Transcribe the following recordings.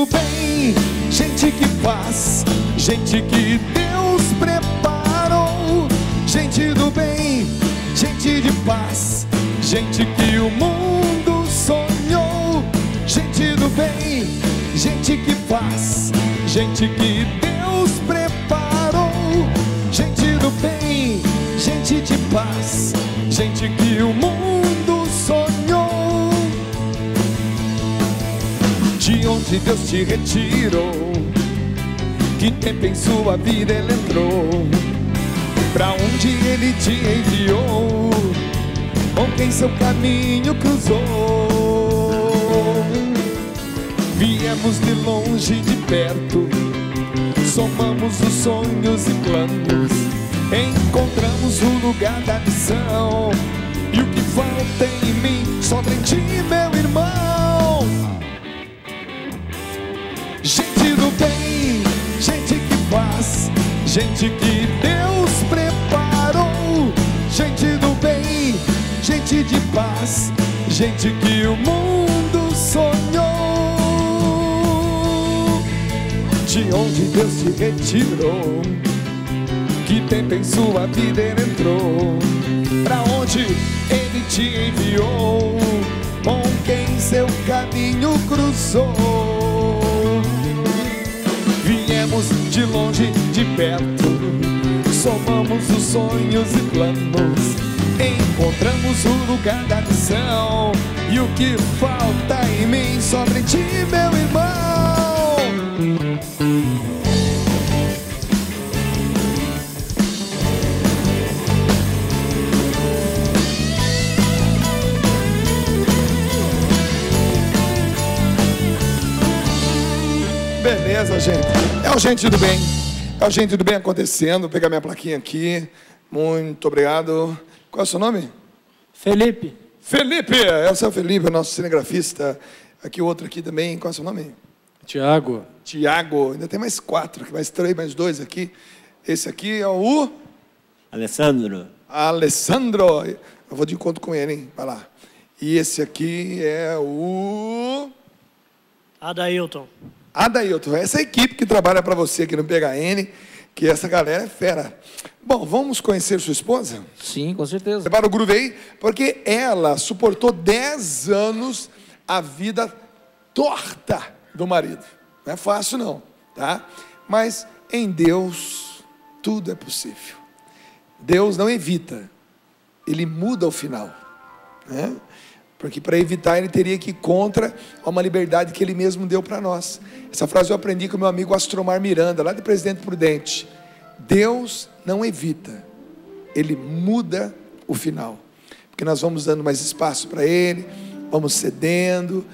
do bem, gente que faz, gente que Deus preparou. Gente do bem, gente de paz, gente que o mundo sonhou. Gente do bem, gente que faz, gente que Deus preparou. Gente do bem, gente de paz, gente que o mundo sonhou. De onde Deus te retirou, que tempo em sua vida Ele entrou, pra onde Ele te enviou, com quem seu caminho cruzou. Viemos de longe e de perto, somamos os sonhos e planos, encontramos o lugar da missão, e o que falta em mim sobra em ti, meu irmão. Gente do bem, gente que faz, gente que Deus preparou. Gente do bem, gente de paz, gente que o mundo sonhou. De onde Deus te retirou, que tempo em sua vida Ele entrou, pra onde Ele te enviou, com quem seu caminho cruzou. Viemos de longe, de perto, somamos os sonhos e planos, encontramos o lugar da missão, e o que falta em mim sobra em ti, meu irmão. Beleza, gente. É o gente do bem. É o gente do bem acontecendo. Vou pegar minha plaquinha aqui. Muito obrigado. Qual é o seu nome? Felipe. Felipe! É o seu Felipe, o nosso cinegrafista. Aqui o outro aqui também. Qual é o seu nome? Tiago. Tiago. Ainda tem mais 4, mais 3, mais 2 aqui. Esse aqui é o... Alessandro. Alessandro. Eu vou de encontro com ele, hein? Vai lá. E esse aqui é o... Adailton. Adailton, essa equipe que trabalha para você aqui no PHN, que essa galera é fera. Bom, vamos conhecer sua esposa? Sim, com certeza. Prepara o groove aí, porque ela suportou 10 anos a vida torta do marido. Não é fácil não, tá? Mas em Deus tudo é possível. Deus não evita, Ele muda o final, né? Porque para evitar Ele teria que ir contra uma liberdade que Ele mesmo deu para nós. Essa frase eu aprendi com o meu amigo Astromar Miranda, lá de Presidente Prudente. Deus não evita, Ele muda o final. Porque nós vamos dando mais espaço para Ele, vamos cedendo,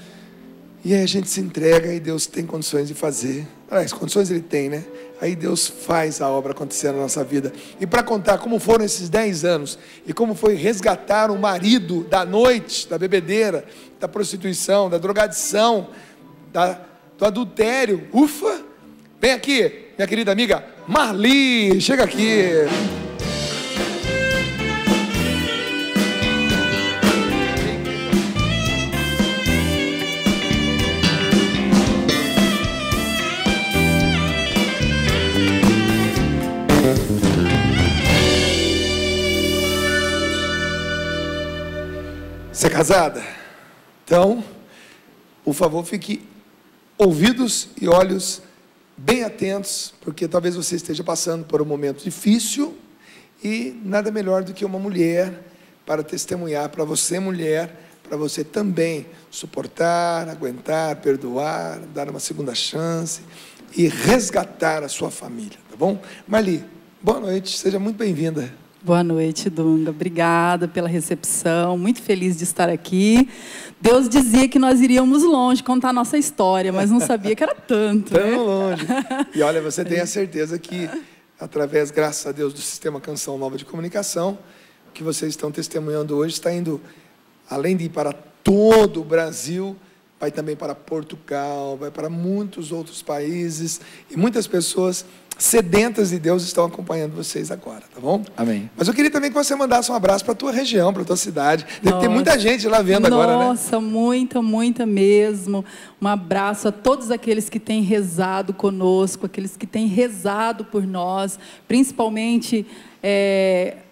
e aí a gente se entrega e Deus tem condições de fazer. As condições Ele tem, né? Aí Deus faz a obra acontecer na nossa vida. E para contar como foram esses 10 anos, e como foi resgatar o marido da noite, da bebedeira, da prostituição, da drogadição, do adultério. Ufa! Vem aqui, minha querida amiga Marli, chega aqui. Você é casada? Então, por favor, fique ouvidos e olhos bem atentos, porque talvez você esteja passando por um momento difícil, e nada melhor do que uma mulher para testemunhar para você, mulher, para você também suportar, aguentar, perdoar, dar uma segunda chance e resgatar a sua família, tá bom? Marli, boa noite, seja muito bem-vinda. Boa noite, Dunga. Obrigada pela recepção. Muito feliz de estar aqui. Deus dizia que nós iríamos longe contar a nossa história, mas não sabia que era tanto. Tão né? longe. E olha, você tem a certeza que, através, graças a Deus, do Sistema Canção Nova de Comunicação, o que vocês estão testemunhando hoje está indo, além de ir para todo o Brasil, vai também para Portugal, vai para muitos outros países, e muitas pessoas sedentas de Deus estão acompanhando vocês agora, tá bom? Amém. Mas eu queria também que você mandasse um abraço para a tua região, para a tua cidade. Deve ter muita gente lá vendo agora, né? Nossa, muita mesmo. Um abraço a todos aqueles que têm rezado conosco, aqueles que têm rezado por nós, principalmente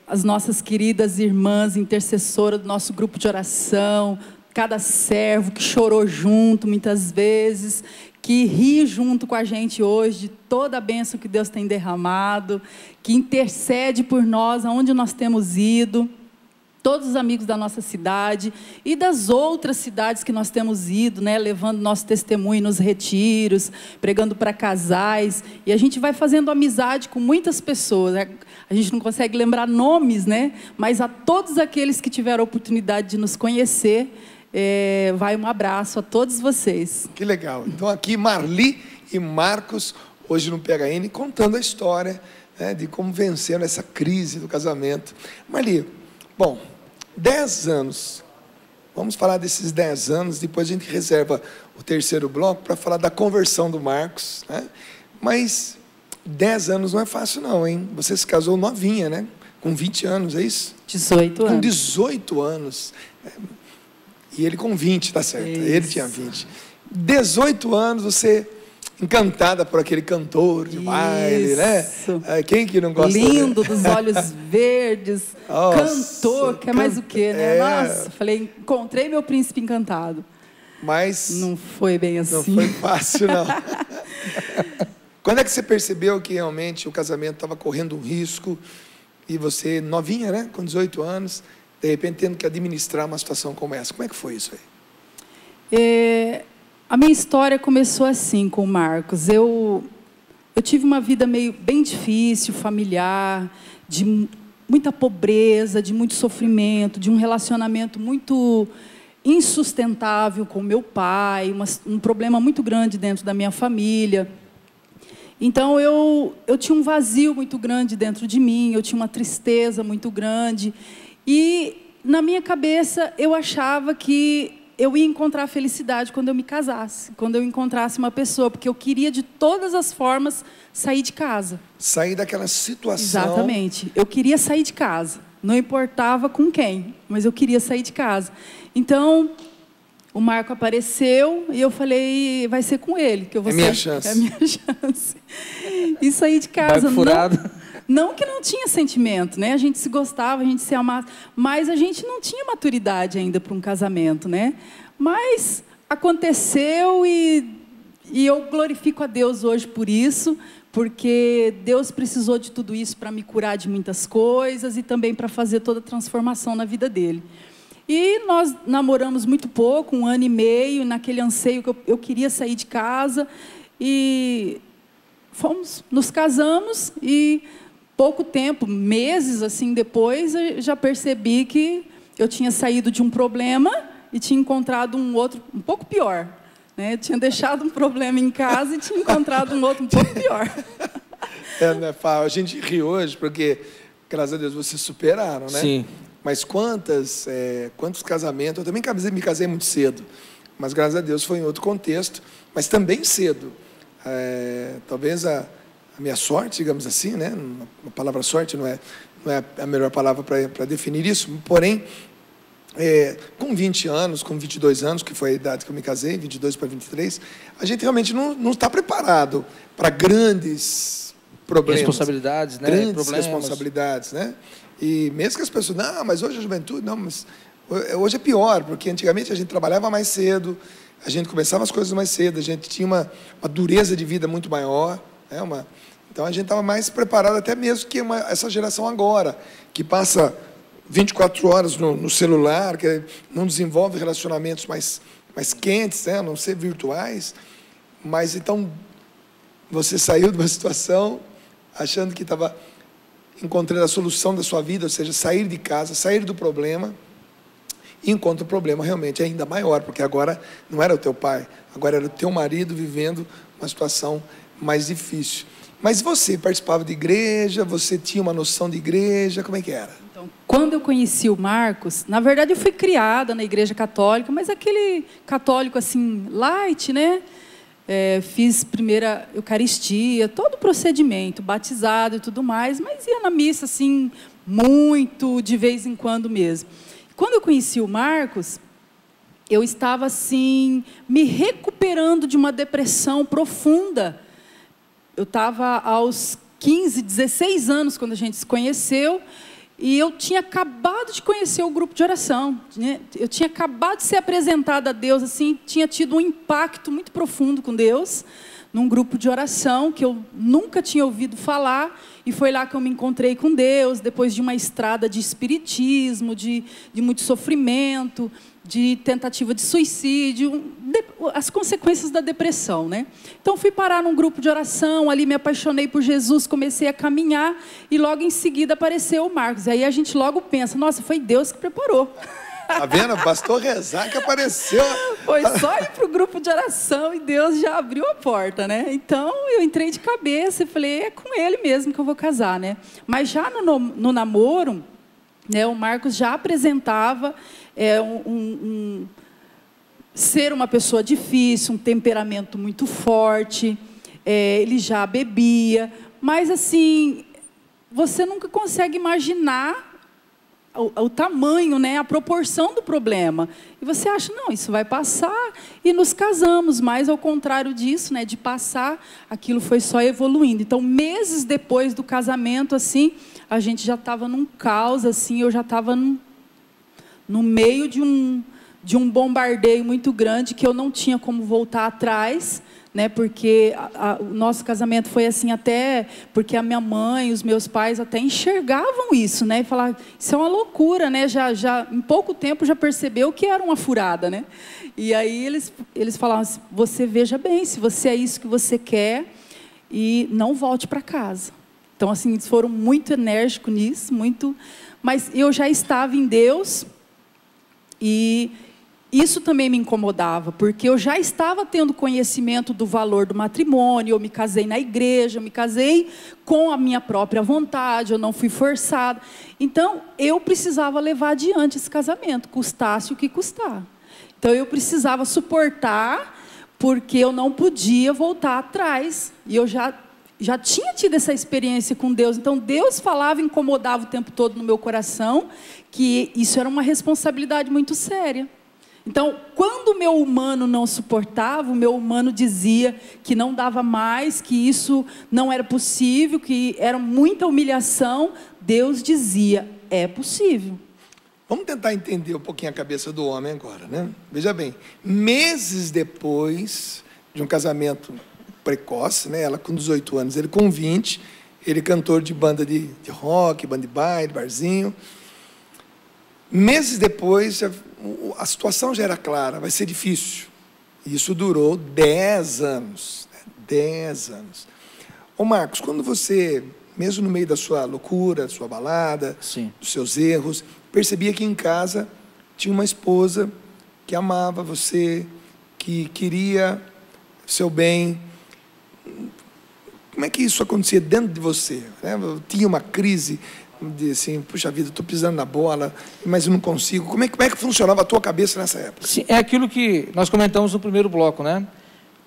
as nossas queridas irmãs intercessoras do nosso grupo de oração, cada servo que chorou junto muitas vezes, que ri junto com a gente hoje de toda a bênção que Deus tem derramado, que intercede por nós aonde nós temos ido, todos os amigos da nossa cidade e das outras cidades que nós temos ido, né, levando nosso testemunho nos retiros, pregando para casais, e a gente vai fazendo amizade com muitas pessoas, né? A gente não consegue lembrar nomes, né, mas a todos aqueles que tiveram a oportunidade de nos conhecer, vai um abraço a todos vocês. Que legal. Então aqui Marli e Marcos, hoje no PHN, contando a história, né, de como venceram essa crise do casamento. Marli, bom, 10 anos. Vamos falar desses 10 anos, depois a gente reserva o terceiro bloco para falar da conversão do Marcos, né? Mas 10 anos não é fácil não, hein? Você se casou novinha, né? Com 20 anos, é isso? 18 anos. Com 18 anos. E ele com 20, tá certo? Isso. Ele tinha 20. 18 anos, você encantada por aquele cantor de baile, né? Quem que não gosta? Lindo, dos olhos verdes, Nossa, cantor, quer mais o quê, né? Nossa, falei, encontrei meu príncipe encantado. Mas não foi bem assim. Não foi fácil, não. Quando é que você percebeu que realmente o casamento estava correndo um risco e você, novinha, né? Com 18 anos... de repente tendo que administrar uma situação como essa. Como é que foi isso aí? A minha história começou assim com o Marcos. Eu tive uma vida bem difícil, familiar, de muita pobreza, de muito sofrimento, de um relacionamento muito insustentável com meu pai, um problema muito grande dentro da minha família. Então, eu tinha um vazio muito grande dentro de mim, eu tinha uma tristeza muito grande. E, na minha cabeça, eu achava que eu ia encontrar felicidade quando eu me casasse, quando eu encontrasse uma pessoa, porque eu queria, de todas as formas, sair de casa. Sair daquela situação... Exatamente. Eu queria sair de casa. Não importava com quem, mas eu queria sair de casa. Então, o Marco apareceu e eu falei, vai ser com ele que eu vou sair. Minha chance. É a minha chance. E sair de casa. Barco furado. Não que não tinha sentimento, né? A gente se gostava, a gente se amava, mas a gente não tinha maturidade ainda para um casamento, né? Mas aconteceu e eu glorifico a Deus hoje por isso, porque Deus precisou de tudo isso para me curar de muitas coisas e também para fazer toda a transformação na vida dele. E nós namoramos muito pouco, 1 ano e meio, naquele anseio que eu queria sair de casa, e nos casamos e... pouco tempo, meses assim depois, eu já percebi que eu tinha saído de um problema e tinha encontrado um outro um pouco pior, né? Eu tinha deixado um problema em casa e tinha encontrado um outro um pouco pior. Né, a gente ri hoje porque, graças a Deus, vocês superaram, né? Sim. Mas quantos casamentos... Eu também me casei muito cedo, mas, graças a Deus, foi em outro contexto, mas também cedo. Talvez a minha sorte, digamos assim, né? A palavra sorte não é a melhor palavra para definir isso, porém, com 20 anos, com 22 anos, que foi a idade que eu me casei, 22 para 23, a gente realmente não está preparado para grandes problemas. Responsabilidades, né? Grandes Problemas. responsabilidades, né? E mesmo que as pessoas, não, mas hoje a juventude, não, mas hoje é pior, porque antigamente a gente trabalhava mais cedo, a gente começava as coisas mais cedo, a gente tinha uma dureza de vida muito maior, né? Então a gente estava mais preparado até mesmo que essa geração agora, que passa 24 horas no celular, que não desenvolve relacionamentos mais quentes, né? A não ser virtuais. Mas então você saiu de uma situação achando que estava encontrando a solução da sua vida, ou seja, sair de casa, sair do problema, e encontra o problema realmente ainda maior, porque agora não era o teu pai, agora era o teu marido vivendo uma situação mais difícil. Mas você participava de igreja, você tinha uma noção de igreja, como é que era? Então, Então, quando eu conheci o Marcos, na verdade eu fui criada na igreja católica, mas aquele católico assim, light, né? Fiz primeira Eucaristia, todo o procedimento, batizado e tudo mais, mas ia na missa assim, muito de vez em quando mesmo. Quando eu conheci o Marcos, eu estava assim, me recuperando de uma depressão profunda. Eu estava aos 15, 16 anos quando a gente se conheceu, e eu tinha acabado de conhecer o grupo de oração, né? Eu tinha acabado de ser apresentada a Deus, assim, tinha tido um impacto muito profundo com Deus, num grupo de oração que eu nunca tinha ouvido falar, e foi lá que eu me encontrei com Deus, depois de uma estrada de espiritismo, de muito sofrimento, de tentativa de suicídio, as consequências da depressão, né? Então, fui parar num grupo de oração, ali me apaixonei por Jesus, comecei a caminhar, e logo em seguida apareceu o Marcos. Aí a gente logo pensa, nossa, foi Deus que preparou. Tá vendo? Bastou rezar que apareceu. Foi só ir para o grupo de oração e Deus já abriu a porta, né? Então, eu entrei de cabeça e falei, é com ele mesmo que eu vou casar, né? Mas já no namoro, né, o Marcos já apresentava ser uma pessoa difícil, um temperamento muito forte, ele já bebia, mas assim, você nunca consegue imaginar o tamanho, né, a proporção do problema. E você acha, não, isso vai passar, e nos casamos, mas ao contrário disso, né, de passar, aquilo foi só evoluindo. Então, meses depois do casamento, assim, a gente já estava num caos, assim, eu já estava no meio de um bombardeio muito grande, que eu não tinha como voltar atrás, né, porque o nosso casamento foi assim até, porque a minha mãe, os meus pais até enxergavam isso, né, e falavam, isso é uma loucura, né, já em pouco tempo já percebeu que era uma furada, né, e aí eles falavam assim, você veja bem, se você é isso que você quer, e não volte para casa. Então, assim, eles foram muito enérgicos nisso, mas eu já estava em Deus, e isso também me incomodava, porque eu já estava tendo conhecimento do valor do matrimônio, eu me casei na igreja, eu me casei com a minha própria vontade, eu não fui forçada. Então, eu precisava levar adiante esse casamento, custasse o que custar. Então, eu precisava suportar, porque eu não podia voltar atrás, e eu já tinha tido essa experiência com Deus. Então, Deus falava, incomodava o tempo todo no meu coração, que isso era uma responsabilidade muito séria. Então, quando o meu humano não suportava, o meu humano dizia que não dava mais, que isso não era possível, que era muita humilhação, Deus dizia, é possível. Vamos tentar entender um pouquinho a cabeça do homem agora, né? Veja bem, meses depois de um casamento precoce, né? Ela com 18 anos, ele com 20, ele cantor de banda de rock, banda de baile, barzinho. Meses depois, a situação já era clara, vai ser difícil. Isso durou 10 anos. 10 anos. Ô Marcos, quando você, mesmo no meio da sua loucura, da sua balada, Sim, dos seus erros, percebia que em casa tinha uma esposa que amava você, que queria seu bem. Como é que isso acontecia dentro de você? Tinha uma crise de assim, puxa vida, estou pisando na bola, mas eu não consigo. Como é que funcionava a tua cabeça nessa época? sim, é aquilo que nós comentamos no primeiro bloco, né?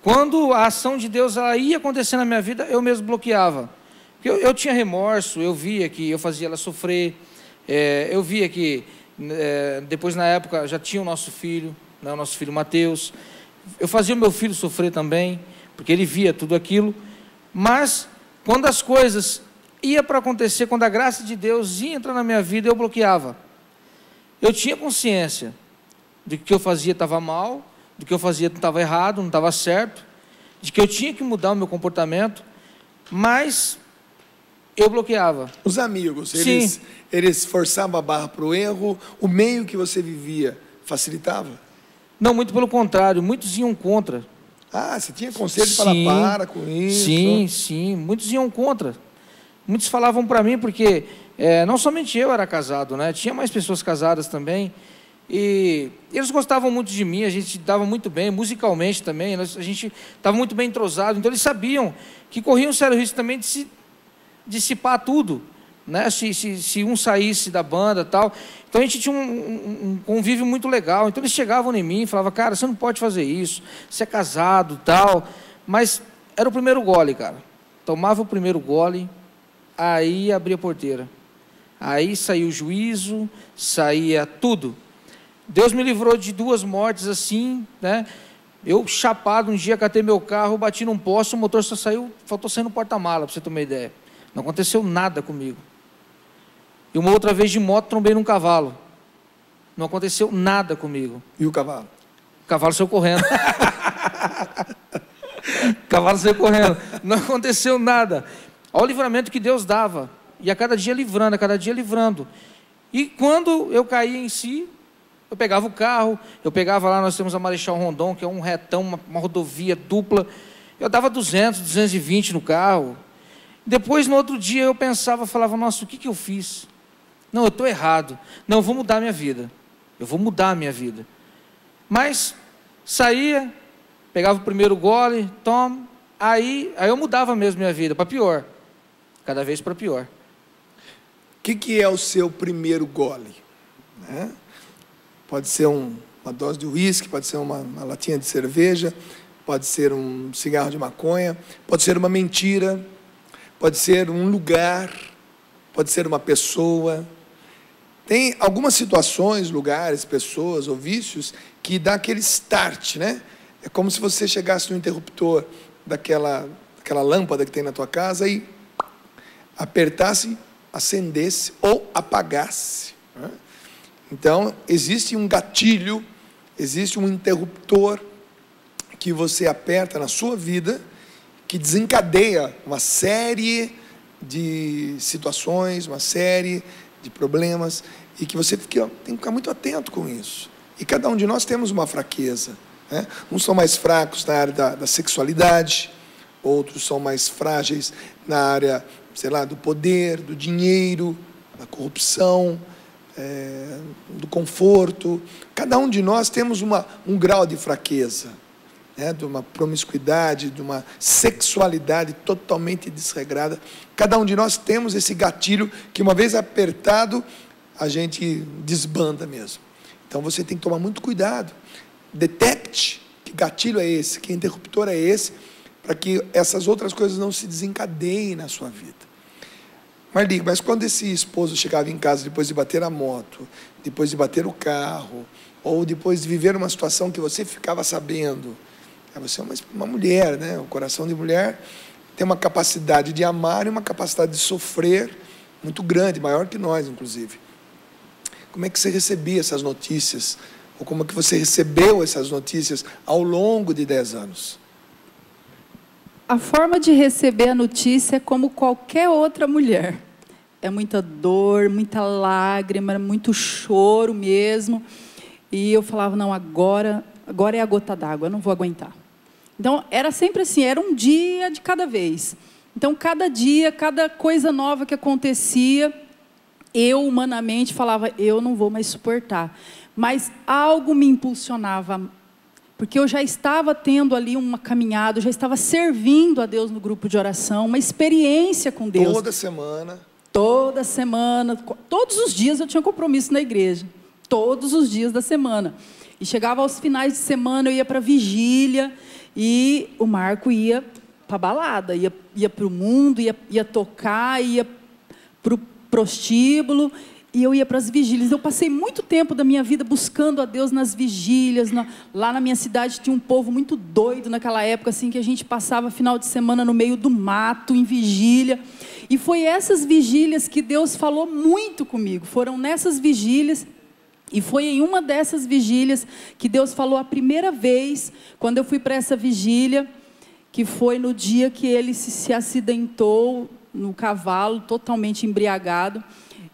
Quando a ação de Deus ela ia acontecer na minha vida, eu mesmo bloqueava. Eu tinha remorso, eu via que eu fazia ela sofrer, eu via que depois na época já tinha o nosso filho, né, o nosso filho Mateus, eu fazia o meu filho sofrer também, porque ele via tudo aquilo, mas quando as coisas ia para acontecer, quando a graça de Deus ia entrar na minha vida, eu bloqueava. Eu tinha consciência de que o que eu fazia estava mal, do que eu fazia não estava errado, não estava certo, de que eu tinha que mudar o meu comportamento, mas eu bloqueava. Os amigos, Sim. eles forçavam a barra para o erro, o meio que você vivia facilitava? Não, muito pelo contrário, muitos iam contra. Ah, você tinha conselho de falar, para com isso? Sim, muitos iam contra. Muitos falavam para mim, porque não somente eu era casado, né? Tinha mais pessoas casadas também, e eles gostavam muito de mim, a gente dava muito bem, musicalmente também, a gente estava muito bem entrosado, então eles sabiam que corria um sério risco também de se dissipar tudo, né? Se um saísse da banda e tal. Então a gente tinha um convívio muito legal. Então eles chegavam em mim e falavam, cara, você não pode fazer isso, você é casado e tal. Mas era o primeiro gole, cara. Tomava o primeiro gole, aí abria a porteira. Aí saía o juízo, saía tudo. Deus me livrou de 2 mortes assim, né? Eu, chapado, um dia catei meu carro, bati num poste, o motor só saiu, faltou sair no porta-mala, para você ter uma ideia. Não aconteceu nada comigo. E uma outra vez de moto, trombei num cavalo. Não aconteceu nada comigo. E o cavalo? O cavalo saiu correndo. O cavalo saiu correndo. Não aconteceu nada. Olha o livramento que Deus dava. E a cada dia livrando, a cada dia livrando. E quando eu caí em si, eu pegava o carro, eu pegava lá, nós temos a Marechal Rondon, que é um retão, uma rodovia dupla. Eu dava 200, 220 no carro. Depois, no outro dia, eu pensava, falava, nossa, o que eu fiz? Não, eu estou errado. Não, eu vou mudar a minha vida. Eu vou mudar a minha vida. Mas saía, pegava o primeiro gole, toma, aí eu mudava mesmo minha vida, para pior. Cada vez para pior. O que é o seu primeiro gole? Né? Pode ser uma dose de uísque, pode ser uma latinha de cerveja, pode ser um cigarro de maconha, pode ser uma mentira, pode ser um lugar, pode ser uma pessoa. Tem algumas situações, lugares, pessoas ou vícios que dá aquele start, né? É como se você chegasse no interruptor daquela lâmpada que tem na tua casa e apertasse, acendesse ou apagasse. Né? Então, existe um gatilho, existe um interruptor que você aperta na sua vida que desencadeia uma série de situações, uma série de problemas e que você tem que ficar muito atento com isso. E cada um de nós temos uma fraqueza. Né? Uns são mais fracos na área da sexualidade, outros são mais frágeis na área, sei lá, do poder, do dinheiro, da corrupção, do conforto. Cada um de nós temos um grau de fraqueza, né? De uma promiscuidade, de uma sexualidade totalmente desregrada. Cada um de nós temos esse gatilho que, uma vez apertado, a gente desbanda mesmo. Então você tem que tomar muito cuidado. Detecte que gatilho é esse, que interruptor é esse, para que essas outras coisas não se desencadeiem na sua vida. Marli, mas quando esse esposo chegava em casa depois de bater a moto, depois de bater o carro, ou depois de viver uma situação que você ficava sabendo, você é uma mulher, né? O coração de mulher tem uma capacidade de amar e uma capacidade de sofrer muito grande, maior que nós, inclusive. Como é que você recebia essas notícias? Ou como é que você recebeu essas notícias ao longo de 10 anos? A forma de receber a notícia é como qualquer outra mulher. É muita dor, muita lágrima, muito choro mesmo. E eu falava, não, agora é a gota d'água, eu não vou aguentar. Então, era sempre assim, era um dia de cada vez. Então, cada dia, cada coisa nova que acontecia, eu humanamente falava, eu não vou mais suportar. Mas algo me impulsionava, porque eu já estava tendo ali uma caminhada, eu já estava servindo a Deus no grupo de oração, uma experiência com Deus. Toda semana. Toda semana, todos os dias eu tinha compromisso na igreja. Todos os dias da semana. E chegava aos finais de semana, eu ia para a vigília, e o Marco ia para a balada, ia para o mundo, ia tocar, ia para o prostíbulo, e eu ia para as vigílias. Eu passei muito tempo da minha vida buscando a Deus nas vigílias. Lá na minha cidade tinha um povo muito doido naquela época, assim, que a gente passava final de semana no meio do mato, em vigília. E foi essas vigílias que Deus falou muito comigo. Foram nessas vigílias, e foi em uma dessas vigílias que Deus falou a primeira vez, quando eu fui para essa vigília, que foi no dia que ele se acidentou no cavalo, totalmente embriagado.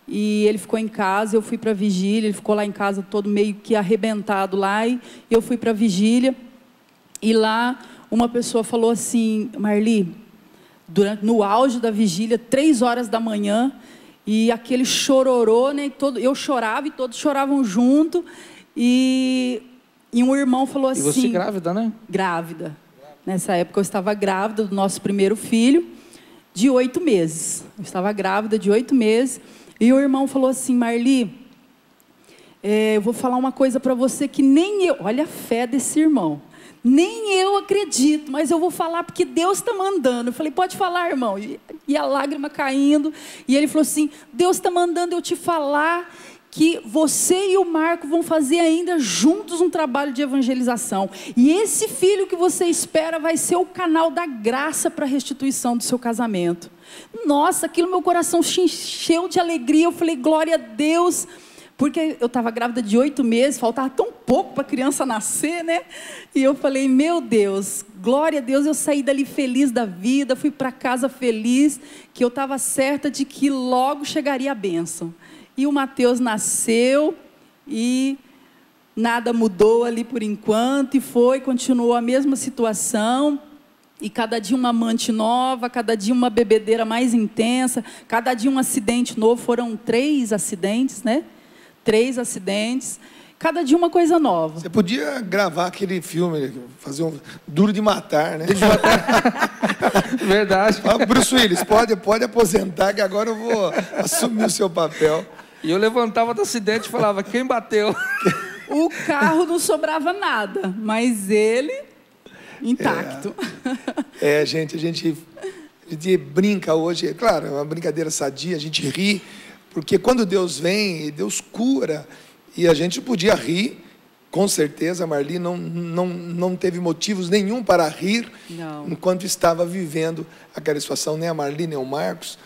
E ele ficou em casa, eu fui para a vigília, ele ficou lá em casa todo meio que arrebentado lá, e eu fui para a vigília, e lá uma pessoa falou assim, Marli, no auge da vigília, 3 horas da manhã, e aquele chororô, né, eu chorava e todos choravam junto, e um irmão falou assim... E você grávida, né? Grávida. Nessa época eu estava grávida do nosso primeiro filho, de 8 meses. Eu estava grávida de 8 meses. E o irmão falou assim: Marli, eu vou falar uma coisa para você que nem eu... Olha a fé desse irmão. Nem eu acredito, mas eu vou falar porque Deus está mandando. Eu falei: pode falar, irmão. E a lágrima caindo. E ele falou assim: Deus está mandando eu te falar que você e o Marco vão fazer ainda juntos um trabalho de evangelização. E esse filho que você espera vai ser o canal da graça para a restituição do seu casamento. Nossa, aquilo meu coração se encheu de alegria. Eu falei: glória a Deus. Porque eu estava grávida de 8 meses, faltava tão pouco para a criança nascer, né? E eu falei: meu Deus, glória a Deus. Eu saí dali feliz da vida, fui para casa feliz, que eu estava certa de que logo chegaria a bênção. E o Mateus nasceu e nada mudou ali por enquanto, e continuou a mesma situação. E cada dia uma amante nova, cada dia uma bebedeira mais intensa, cada dia um acidente novo. Foram 3 acidentes, né? 3 acidentes, cada dia uma coisa nova. Você podia gravar aquele filme, fazer um Duro de Matar, né? Verdade. Bruce Willis, pode aposentar, que agora eu vou assumir o seu papel. E eu levantava do acidente e falava: quem bateu? O carro não sobrava nada, mas ele intacto. Gente, a gente brinca hoje, é claro, é uma brincadeira sadia, a gente ri, porque quando Deus vem, Deus cura, e a gente podia rir, com certeza. A Marli não teve motivos nenhum para rir, não, enquanto estava vivendo aquela situação, nem a Marli, nem o Marcos,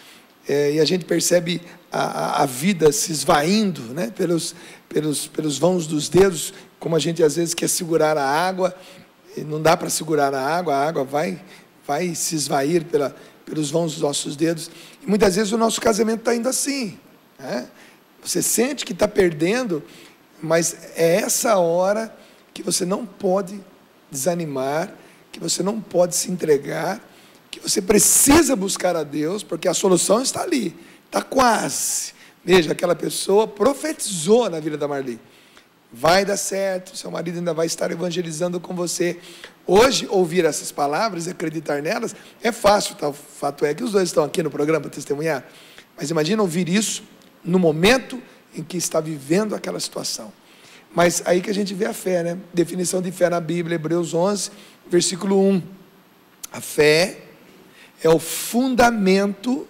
e a gente percebe a vida se esvaindo, né, pelos vãos dos dedos, como a gente às vezes quer segurar a água, e não dá para segurar a água vai se esvair pelos vãos dos nossos dedos, e muitas vezes o nosso casamento está indo assim, né? Você sente que está perdendo, mas é essa hora que você não pode desanimar, que você não pode se entregar, que você precisa buscar a Deus, porque a solução está ali, está quase. Veja, aquela pessoa profetizou na vida da Marli: vai dar certo, seu marido ainda vai estar evangelizando com você. Hoje, ouvir essas palavras e acreditar nelas é fácil, tá? O fato é que os dois estão aqui no programa para testemunhar, mas imagina ouvir isso no momento em que está vivendo aquela situação. Mas aí que a gente vê a fé, né? Definição de fé na Bíblia, Hebreus 11, versículo 1. A fé é o fundamento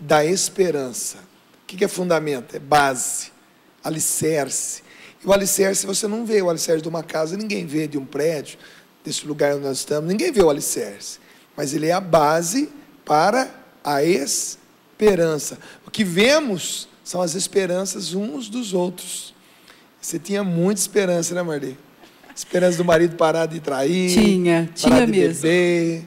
da esperança. O que é fundamento? É base, alicerce. E o alicerce você não vê. O alicerce de uma casa ninguém vê, de um prédio, desse lugar onde nós estamos, ninguém vê o alicerce. Mas ele é a base para a esperança. O que vemos são as esperanças uns dos outros. Você tinha muita esperança, né, Marli? Esperança do marido parar de trair, tinha mesmo. Beber,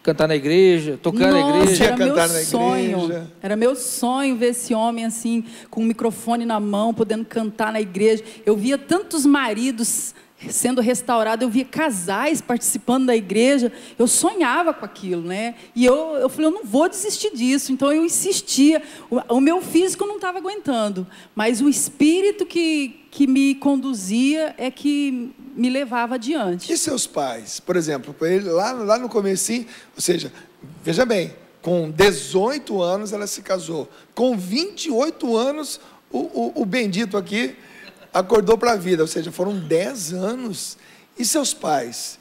cantar na igreja, tocar na igreja. Era meu sonho. Era meu sonho ver esse homem assim, com o microfone na mão, podendo cantar na igreja. Eu via tantos maridos sendo restaurados, eu via casais participando da igreja, eu sonhava com aquilo, né? E eu falei: eu não vou desistir disso. Então eu insistia. O meu físico não estava aguentando, mas o espírito que me conduzia é que me levava adiante. E seus pais, por exemplo, ele lá no comecinho, ou seja, veja bem, com 18 anos ela se casou, com 28 anos o bendito aqui acordou para a vida, ou seja, foram 10 anos. E seus pais?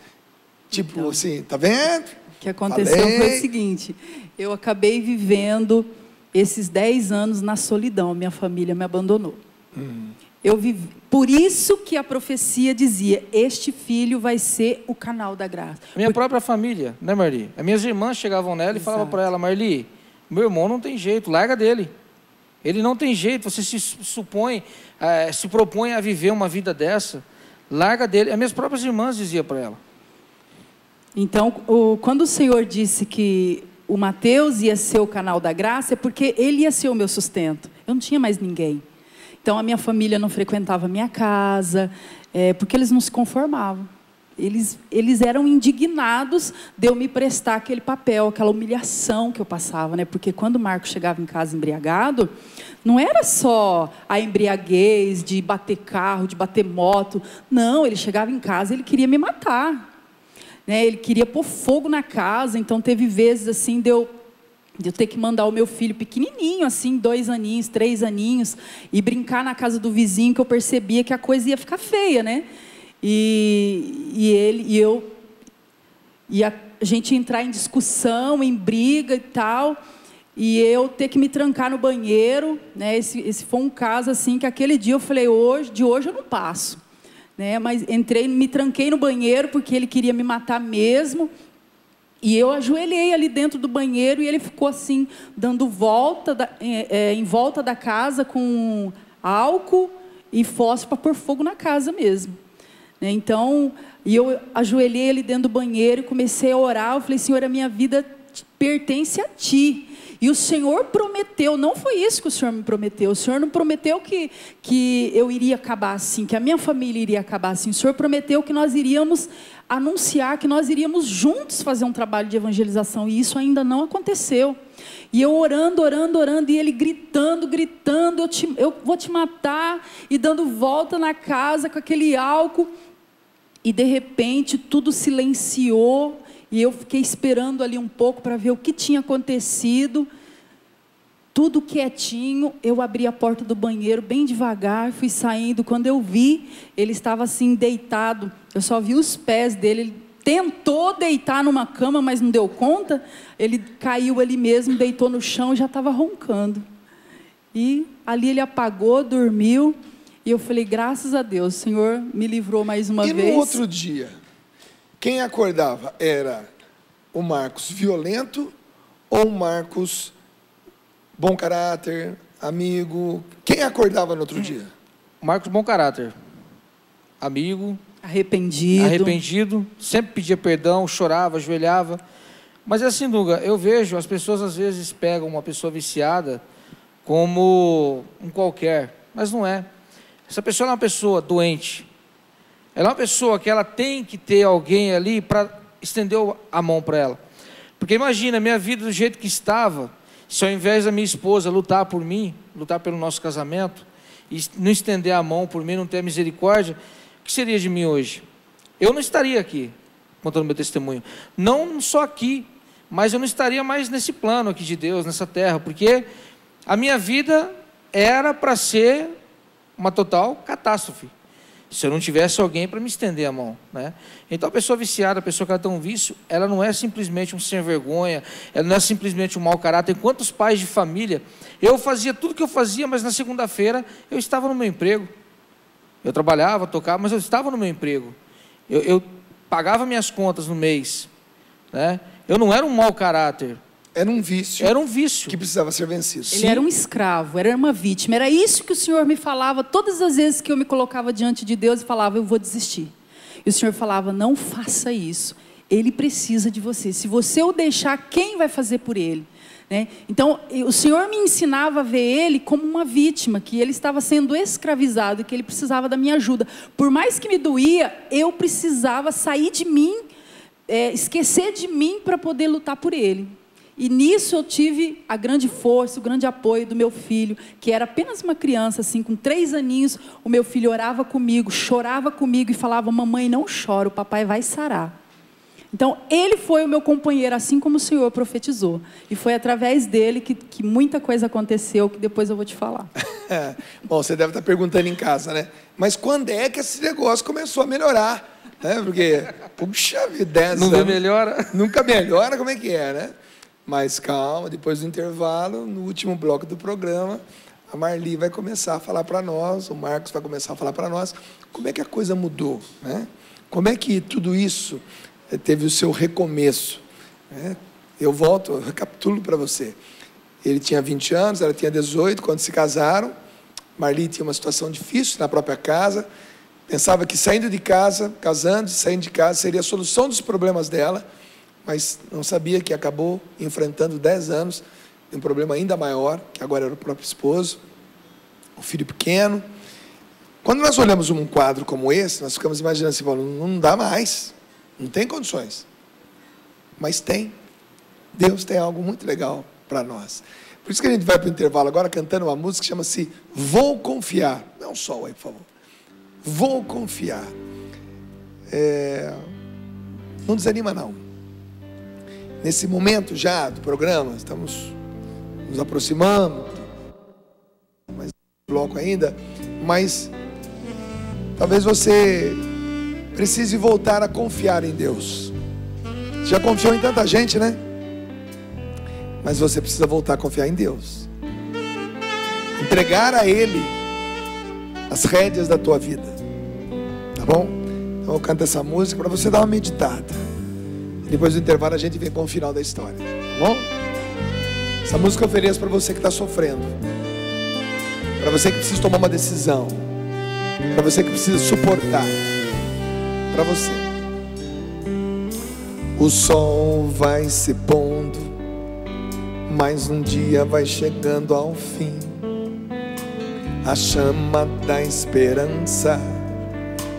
Tipo então, assim, tá vendo? O que aconteceu foi o seguinte: eu acabei vivendo esses 10 anos na solidão, minha família me abandonou. Eu vivi, por isso que a profecia dizia: este filho vai ser o canal da graça. Minha própria família, né, Marli? As minhas irmãs chegavam nela e falavam para ela: Marli, meu irmão não tem jeito, larga dele. Ele não tem jeito, você se propõe a viver uma vida dessa, larga dele. As minhas próprias irmãs diziam para ela. Então, quando o Senhor disse que o Mateus ia ser o canal da graça, é porque ele ia ser o meu sustento. Eu não tinha mais ninguém. Então, a minha família não frequentava a minha casa, porque eles não se conformavam. Eles eram indignados de eu me prestar aquele papel, aquela humilhação que eu passava, né? Porque quando o Marco chegava em casa embriagado, não era só a embriaguez de bater carro, de bater moto. Não, ele chegava em casa e ele queria me matar, né? Ele queria pôr fogo na casa. Então teve vezes assim de eu de eu ter que mandar o meu filho pequenininho, assim, 2 aninhos, 3 aninhos, e brincar na casa do vizinho, que eu percebia que a coisa ia ficar feia, né? E a gente entrar em discussão, em briga e tal, e eu ter que me trancar no banheiro, né? Esse foi um caso assim que aquele dia eu falei, de hoje eu não passo, né? Mas me tranquei no banheiro porque ele queria me matar mesmo. E eu ajoelhei ali dentro do banheiro e ele ficou assim, dando volta em volta da casa com álcool e fósforo para pôr fogo na casa mesmo. Então, eu ajoelhei ali dentro do banheiro e comecei a orar. Eu falei, Senhor, a minha vida pertence a Ti. E o Senhor prometeu, não foi isso que o Senhor me prometeu. O Senhor não prometeu que eu iria acabar assim, que a minha família iria acabar assim. O Senhor prometeu que nós iríamos anunciar, que nós iríamos juntos fazer um trabalho de evangelização. E isso ainda não aconteceu. E eu orando, e ele gritando, eu vou te matar. E dando volta na casa com aquele álcool. E de repente tudo silenciou. E eu fiquei esperando ali um pouco para ver o que tinha acontecido. Tudo quietinho, eu abri a porta do banheiro bem devagar, fui saindo. Quando eu vi, ele estava assim deitado. Eu só vi os pés dele. Ele tentou deitar numa cama, mas não deu conta. Ele caiu ali mesmo, deitou no chão e já estava roncando. E ali ele apagou, dormiu. E eu falei, graças a Deus, o Senhor me livrou mais uma vez. E no outro dia, quem acordava era o Marcos violento ou o Marcos bom caráter, amigo? Quem acordava no outro dia? Marcos bom caráter, amigo, arrependido, sempre pedia perdão, chorava, ajoelhava. Mas é assim, Dunga, eu vejo, as pessoas às vezes pegam uma pessoa viciada como um qualquer, mas não é. Essa pessoa é uma pessoa doente. Ela é uma pessoa que ela tem que ter alguém ali para estender a mão para ela. Porque imagina, minha vida do jeito que estava, se ao invés da minha esposa lutar por mim, lutar pelo nosso casamento, e não estender a mão por mim, não ter misericórdia, o que seria de mim hoje? Eu não estaria aqui, contando meu testemunho. Não só aqui, mas eu não estaria mais nesse plano aqui de Deus, nessa terra, porque a minha vida era para ser uma total catástrofe, se eu não tivesse alguém para me estender a mão, né? Então a pessoa viciada, a pessoa que ela tem um vício, ela não é simplesmente um sem vergonha, ela não é simplesmente um mau caráter. Quantos pais de família, eu fazia tudo que eu fazia, mas na segunda-feira eu estava no meu emprego, eu trabalhava, tocava, mas eu estava no meu emprego, eu pagava minhas contas no mês, né? Eu não era um mau caráter. Era um vício. Era um vício. Que precisava ser vencido. Ele era um escravo, era uma vítima. Era isso que o Senhor me falava todas as vezes que eu me colocava diante de Deus e falava, eu vou desistir. E o Senhor falava, não faça isso. Ele precisa de você. Se você o deixar, quem vai fazer por ele? Né? Então, o Senhor me ensinava a ver ele como uma vítima, que ele estava sendo escravizado e que ele precisava da minha ajuda. Por mais que me doía, eu precisava sair de mim, esquecer de mim para poder lutar por ele. E nisso eu tive a grande força, o grande apoio do meu filho, que era apenas uma criança, assim, com 3 aninhos. O meu filho orava comigo, chorava comigo e falava, mamãe, não chora, o papai vai sarar. Então, ele foi o meu companheiro, assim como o Senhor profetizou. E foi através dele que muita coisa aconteceu, que depois eu vou te falar. Bom, você deve estar perguntando em casa, né? Mas quando é que esse negócio começou a melhorar? Né? Porque, puxa vida, 10 anos... Nunca melhora. Nunca melhora, como é que é, né? Mas calma, depois do intervalo, no último bloco do programa, a Marli vai começar a falar para nós, o Marcos vai começar a falar para nós, como é que a coisa mudou, né? Como é que tudo isso teve o seu recomeço, né? Eu recapitulo para você. Ele tinha 20 anos, ela tinha 18, quando se casaram. Marli tinha uma situação difícil na própria casa, pensava que saindo de casa, casando, saindo de casa, seria a solução dos problemas dela, mas não sabia que acabou enfrentando 10 anos de um problema ainda maior, que agora era o próprio esposo, o filho pequeno. Quando nós olhamos um quadro como esse, nós ficamos imaginando assim, não dá mais, não tem condições. Mas tem. Deus tem algo muito legal para nós. Por isso que a gente vai para o intervalo agora cantando uma música que chama-se Vou Confiar. Dá um sol aí, por favor. Vou confiar. Não desanima, não. nesse momento já do programa, estamos nos aproximando, mais um bloco ainda, mas talvez você precise voltar a confiar em Deus. Já confiou em tanta gente, né? Mas você precisa voltar a confiar em Deus. Entregar a Ele as rédeas da tua vida. Tá bom? Então eu canto essa música para você dar uma meditada. E depois do intervalo a gente vem com o final da história. Tá bom? Essa música eu ofereço para você que está sofrendo. Para você que precisa tomar uma decisão. Para você que precisa suportar. Para você. O sol vai se pondo, mais um dia vai chegando ao fim. A chama da esperança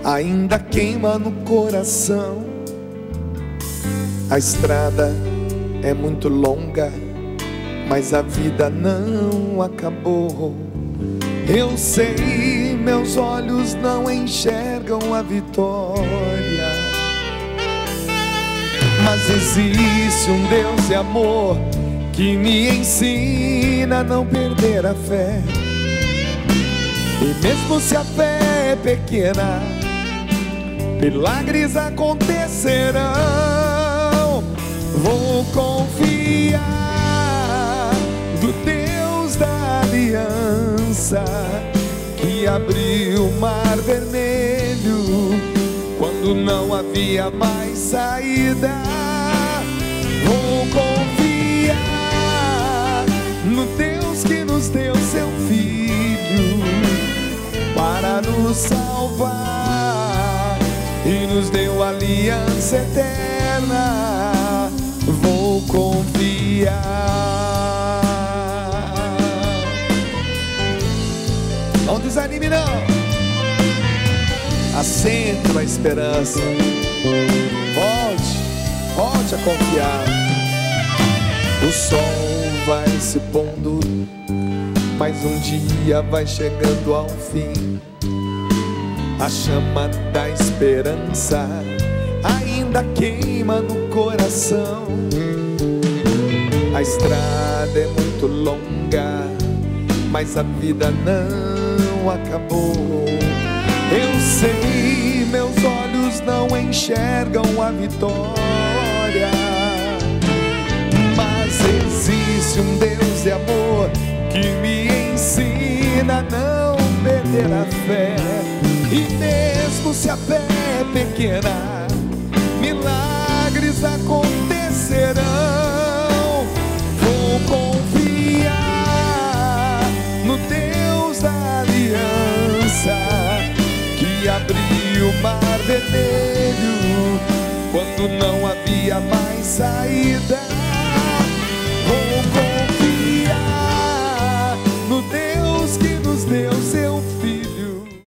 ainda queima no coração. A estrada é muito longa, mas a vida não acabou. Eu sei, meus olhos não enxergam a vitória, mas existe um Deus de amor que me ensina a não perder a fé. E mesmo se a fé é pequena, milagres acontecerão. Vou confiar no Deus da aliança, que abriu o mar vermelho quando não havia mais saída. Vou confiar no Deus que nos deu seu Filho para nos salvar e nos deu aliança eterna. Vou confiar. Não desanime não. Acende a esperança. Volte a confiar. O sol vai se pondo, mas um dia vai chegando ao fim. A chama da esperança ainda queima no coração. A estrada é muito longa, mas a vida não acabou. Eu sei, meus olhos não enxergam a vitória, mas existe um Deus de amor que me ensina a não perder a fé. E mesmo se a fé é pequena, milagres acontecerão. Vou confiar no Deus da aliança, que abriu o mar vermelho quando não havia mais saída.